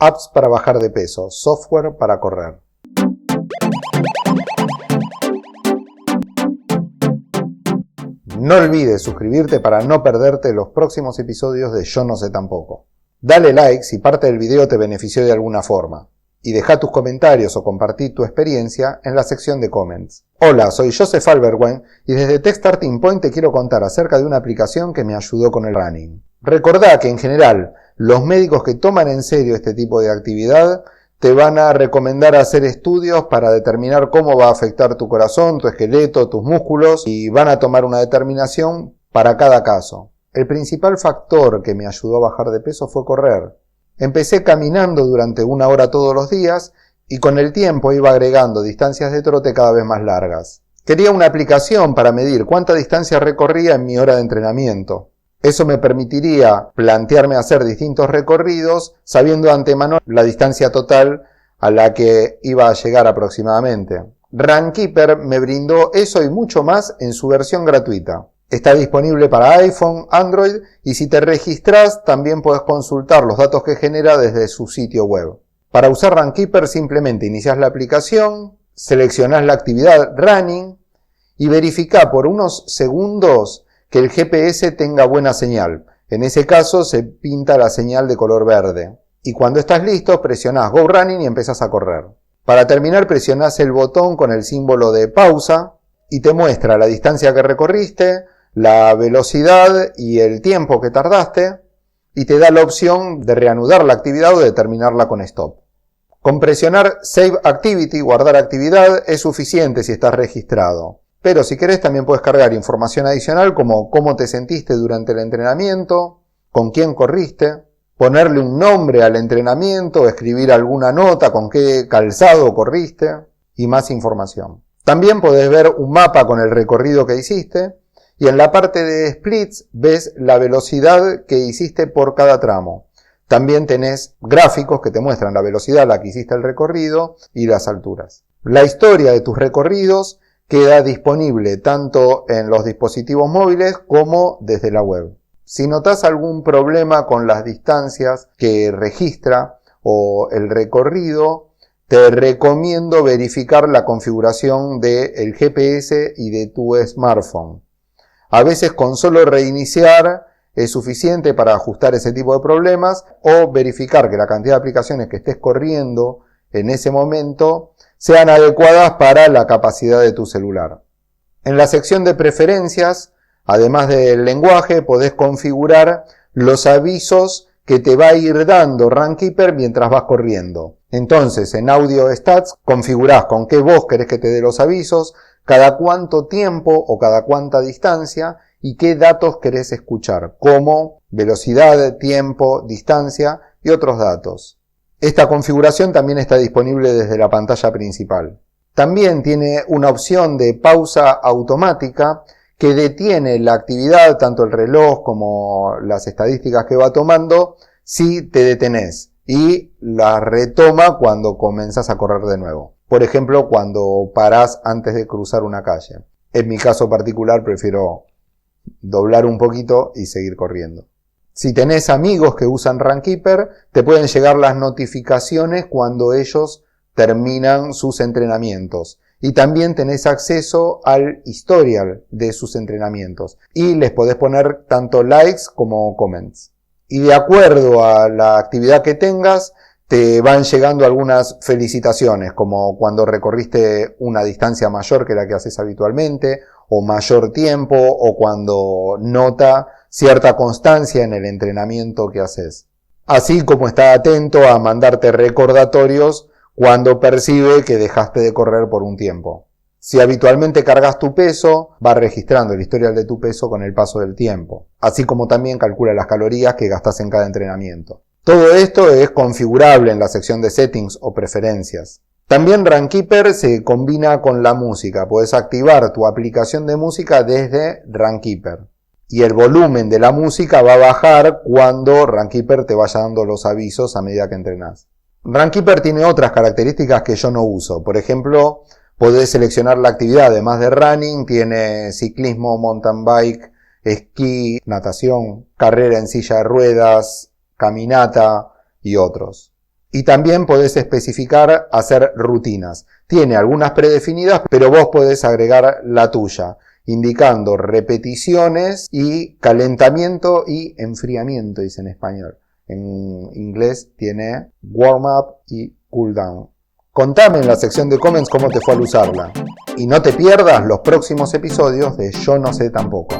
Apps para bajar de peso, software para correr. No olvides suscribirte para no perderte los próximos episodios de Yo No Sé Tampoco. Dale like si parte del video te benefició de alguna forma. Y deja tus comentarios o compartí tu experiencia en la sección de comments. Hola, soy Joseph Albertwein y desde Tech Starting Point te quiero contar acerca de una aplicación que me ayudó con el running. Recordá que en general los médicos que toman en serio este tipo de actividad te van a recomendar hacer estudios para determinar cómo va a afectar tu corazón, tu esqueleto, tus músculos y van a tomar una determinación para cada caso. El principal factor que me ayudó a bajar de peso fue correr. Empecé caminando durante 1 hora todos los días y con el tiempo iba agregando distancias de trote cada vez más largas. Quería una aplicación para medir cuánta distancia recorría en mi hora de entrenamiento. Eso me permitiría plantearme hacer distintos recorridos sabiendo de antemano la distancia total a la que iba a llegar aproximadamente. Runkeeper me brindó eso y mucho más en su versión gratuita. Está disponible para iPhone, Android y si te registras también puedes consultar los datos que genera desde su sitio web. Para usar Runkeeper simplemente inicias la aplicación, seleccionás la actividad Running y verifica por unos segundos que el GPS tenga buena señal. En ese caso se pinta la señal de color verde. Y cuando estás listo presionás Go Running y empezás a correr. Para terminar presionás el botón con el símbolo de pausa y te muestra la distancia que recorriste, la velocidad y el tiempo que tardaste y te da la opción de reanudar la actividad o de terminarla con stop. Con presionar Save Activity, guardar actividad, es suficiente si estás registrado. Pero si querés también puedes cargar información adicional como cómo te sentiste durante el entrenamiento, con quién corriste, ponerle un nombre al entrenamiento, escribir alguna nota con qué calzado corriste y más información. También podés ver un mapa con el recorrido que hiciste y en la parte de splits ves la velocidad que hiciste por cada tramo. También tenés gráficos que te muestran la velocidad a la que hiciste el recorrido y las alturas. La historia de tus recorridos queda disponible tanto en los dispositivos móviles como desde la web. Si notas algún problema con las distancias que registra o el recorrido, te recomiendo verificar la configuración del GPS y de tu smartphone. A veces con solo reiniciar es suficiente para ajustar ese tipo de problemas o verificar que la cantidad de aplicaciones que estés corriendo en ese momento sean adecuadas para la capacidad de tu celular. En la sección de preferencias, además del lenguaje, podés configurar los avisos que te va a ir dando Runkeeper mientras vas corriendo. Entonces, en Audio Stats configurás con qué voz querés que te dé los avisos, cada cuánto tiempo o cada cuánta distancia y qué datos querés escuchar, como velocidad, tiempo, distancia y otros datos. Esta configuración también está disponible desde la pantalla principal. También tiene una opción de pausa automática que detiene la actividad, tanto el reloj como las estadísticas que va tomando, si te detenés y la retoma cuando comenzás a correr de nuevo. Por ejemplo, cuando parás antes de cruzar una calle. En mi caso particular prefiero doblar un poquito y seguir corriendo. Si tenés amigos que usan Runkeeper, te pueden llegar las notificaciones cuando ellos terminan sus entrenamientos. Y también tenés acceso al historial de sus entrenamientos. Y les podés poner tanto likes como comments. Y de acuerdo a la actividad que tengas, te van llegando algunas felicitaciones, como cuando recorriste una distancia mayor que la que haces habitualmente, o mayor tiempo, o cuando nota cierta constancia en el entrenamiento que haces. Así como está atento a mandarte recordatorios cuando percibe que dejaste de correr por un tiempo. Si habitualmente cargas tu peso, va registrando el historial de tu peso con el paso del tiempo, así como también calcula las calorías que gastas en cada entrenamiento. Todo esto es configurable en la sección de settings o preferencias. También Runkeeper se combina con la música. Puedes activar tu aplicación de música desde Runkeeper. Y el volumen de la música va a bajar cuando Runkeeper te vaya dando los avisos a medida que entrenás. Runkeeper tiene otras características que yo no uso. Por ejemplo, podés seleccionar la actividad. Además de running, tiene ciclismo, mountain bike, esquí, natación, carrera en silla de ruedas, caminata y otros. Y también podés especificar hacer rutinas. Tiene algunas predefinidas, pero vos podés agregar la tuya, indicando repeticiones y calentamiento y enfriamiento, dice en español. En inglés tiene warm up y cool down. Contame en la sección de comments cómo te fue al usarla. Y no te pierdas los próximos episodios de Yo No Sé Tampoco.